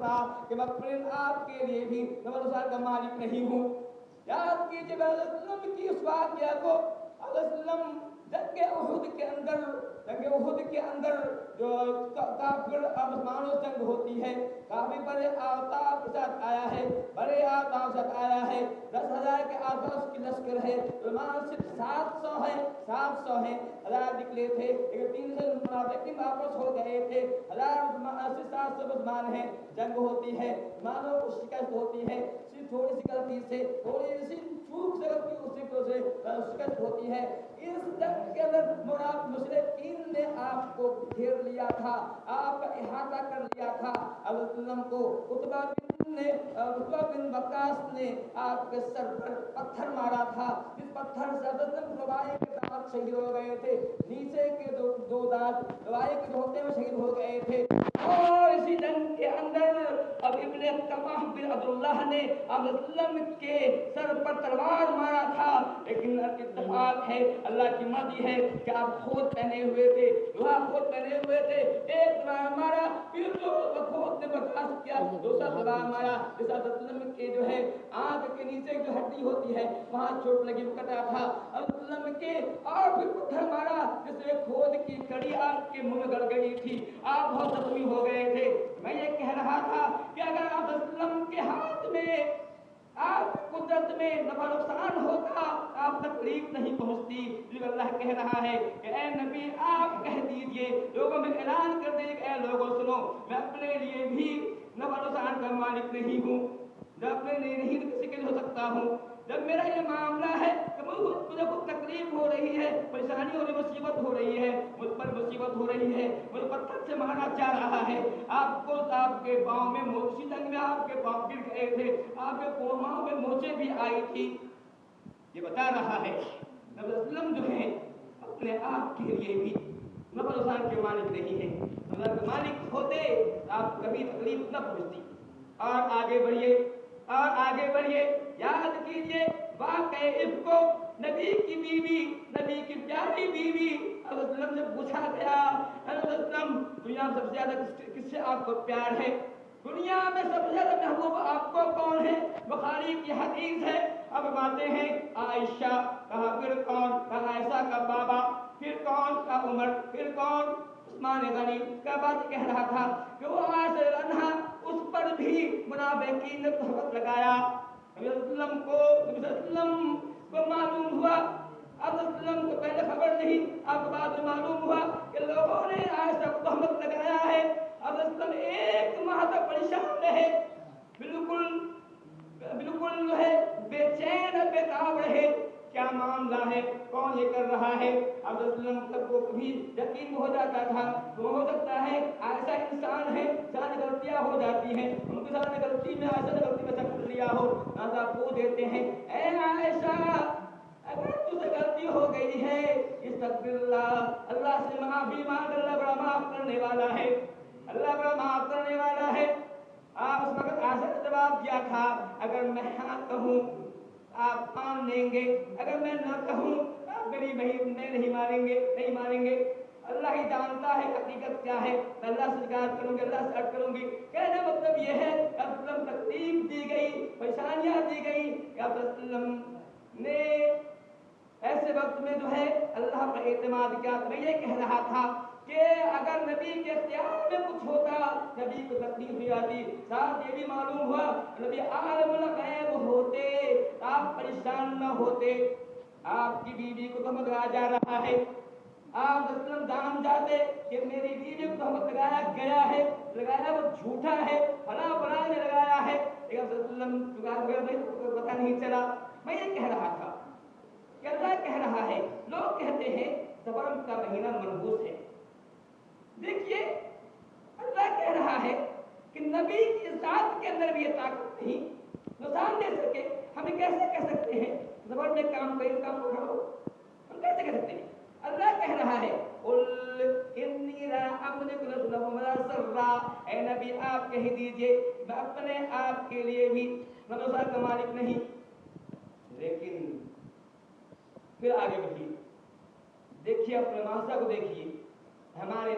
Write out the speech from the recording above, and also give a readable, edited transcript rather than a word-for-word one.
تھا کہ میں اپنے آپ کے لیے بھی نفع کا مالک نہیں ہوں۔ یاد کیجیے وسلم کی اس واقعہ کو۔ وسلم جنگ احد کے اندر جو کافر مسلمانوں سے جنگ ہوتی ہے، کافی بڑے آفتاب کے ساتھ آیا ہے، بڑے آفتاب کے ساتھ آیا ہے، 10,000 کے آس پاس کی لشکر ہے، مسلمان صرف 700 ہیں، 1000 نکلے تھے لیکن 300 منافقین واپس ہو گئے تھے، 700 مسلمان ہیں، جنگ ہوتی ہے، مسلمانوں کو شکست ہوتی ہے، صرف تھوڑی سی غلطی سے، تھوڑی سی چوک سے شکست ہوتی ہے۔ اس جنگ کے اندر مشرکین نے آپ کو گھیر لیا تھا، آپ کا احاطہ کر لیا تھا۔ حضرت وسلم کو عتبہ بن وقاص نے آپ کے سر پر پتھر مارا تھا، جس پتھر سے حضرت رباعی کے دانت شہید ہو گئے تھے، نیچے کے دو دانت رباعی کے دھوتے میں شہید ہو گئے تھے۔ اور اسی جنگ کے اندر اب ابن قمح بن عبداللہ نے وسلم کے سر پر تلوار مارا تھا، لیکن اتفاق ہے، اللہ کی مرضی ہے کہ آپ خود پہنے ہوئے تھے، خود پہنے ہوئے تھے، ایک تلوار مارا، پھر خود نے برداشت کیا، دوسرا تلوار مارا، جس وسلم کے جو ہے آنکھ کے نیچے جو ہڈی ہوتی ہے وہاں چوٹ لگی، وہ کٹا تھا وسلم کے، اور پھر پتھر مارا جس سے کھود کی کڑی آپ کے منہ میں گڑ گئی تھی، آپ بہت زخمی ہو گئے تھے۔ میں یہ کہہ رہا تھا کہ اگر آپ وسلم کے ہاتھ میں، آپ قدرت میں نفع نقصان ہوتا، آپ تکلیف نہیں پہنچتی، لیکن اللہ کہہ رہا ہے کہ اے نبی آپ کہہ دیجئے، لوگوں میں اعلان کر دیجئے کہ اے لوگوں سنو، میں اپنے لیے بھی نفع نقصان کا مالک نہیں ہوں، میں اپنے لیے نہیں کسی کے لیے ہو سکتا ہوں۔ جب میرا یہ معاملہ ہے کہ مجھے کچھ تکلیف ہو رہی ہے، پریشانی ہو رہی، مصیبت ہو رہی ہے، مجھ پر مصیبت ہو رہی ہے، مجھے پتھر سے مارا جا رہا ہے، آپ کو آپ کے پاؤں میں موچی جنگ میں آپ کے پاؤں گر گئے تھے، آپ کے پاؤں میں موچیں بھی آئی تھی، یہ بتا رہا ہے نبی وسلم جو ہے اپنے آپ کے لیے بھی نفع نقصان کے مالک نہیں ہے، اللہ کے مالک ہوتے آپ کبھی تکلیف نہ پہنچتی۔ اور آگے بڑھیے، اور آگے بڑھیے، یاد کیجئے واقعہ عفق کو، نبی کی بیوی، نبی کی پیاری بیوی حضرت وسلم سے پوچھا گیا، حضرت وسلم دنیا میں سب سے زیادہ کس سے آپ کو پیار ہے؟ دنیا میں سب سے زیادہ محبوب آپ کو کون ہے؟ بخاری کی حدیث ہے، اب باتیں ہیں عائشہ، کہا پھر کون؟ کہا عائشہ کا بابا، پھر کون؟ کہا عمر، پھر کون؟ عثمان غنی۔ کیا بات کہہ رہا تھا کہ وہ عائشہ عنہا، اس پر بھی منافقین نے تہمت لگایا۔ نبی صلی اللہ علیہ وسلم کو معلوم ہوا، اب وسلم کو پہلے خبر نہیں، اب بعد میں معلوم ہوا کہ لوگوں نے عائشہ کو تہمت لگایا ہے۔ اب وسلم ایک ماہ تک پریشان رہے، بالکل جو ہے بے چین بے تاب رہے، کیا معاملہ ہے، کون یہ کر رہا ہے؟ اب وسلم کو کبھی یقین ہو جاتا تھا تو ہو سکتا ہے عائشہ انسان ہے، ساری غلطیاں ہو جاتی ہیں، ان کی ساری غلطی میں عائشہ نے غلطی میں شک کر لیا ہو، لہذا وہ دیتے ہیں اے عائشہ اگر تجھ سے غلطی ہو گئی ہے استغفر اللہ، اللہ سے معافی مانگ، اللہ بڑا معاف کرنے والا ہے، اللہ بڑا معاف کرنے والا ہے۔ آپ اس وقت عائشہ نے جواب دیا تھا اگر میں ہاں کہوں آپ مان لیں گے، اگر میں نہ کہوں آپ میری نہیں مانیں گے، اللہ ہی جانتا ہے حقیقت کیا ہے، میں اللہ سے شکایت کروں گی، اللہ سے عرض کروں گی۔ کہنے مطلب یہ ہے کہ وسلم تکلیف دی گئی، پریشانیاں دی گئی، کہ وسلم نے ایسے وقت میں جو ہے اللہ پر اعتماد کیا۔ میں یہ کہہ رہا تھا کہ اگر نبی کے اختیار میں کچھ ہوتا، نبی کو تکلیف دی جاتی، ساتھ یہ بھی معلوم ہوا نبی عالم الغیب ہوتے، آپ پریشان نہ ہوتے۔ آپ کی بیوی کو تہمت لگایا جا رہا ہے، آپ وسلم جان جاتے کہ میری بیوی کو تہمت لگایا گیا ہے، لگایا وہ جھوٹا ہے، فلاں فلاں نے لگایا ہے، لیکن وسلم پتہ نہیں چلا۔ میں یہ کہہ رہا تھا کہ اللہ کہہ رہا ہے، لوگ کہتے ہیں صبر کا مہینہ منحوس ہے، دیکھیے اللہ کہہ رہا ہے کہ نبی کی ذات کے اندر بھی یہ طاقت نہیں نقصان دے سکے، ہمیں کیسے کہہ سکتے ہیں زبر میں کام کو کرو، ہم کیسے کہہ سکتے ہیں؟ اللہ کہہ رہا ہے قل انی لا املک لکم ولا ضرا، اے نبی آپ کہہ دیجئے میں اپنے آپ کے لیے بھی نفع کا مالک نہیں۔ لیکن پھر آگے بڑھیے، دیکھیے اپنے معاشرہ کو دیکھیے، ہمارے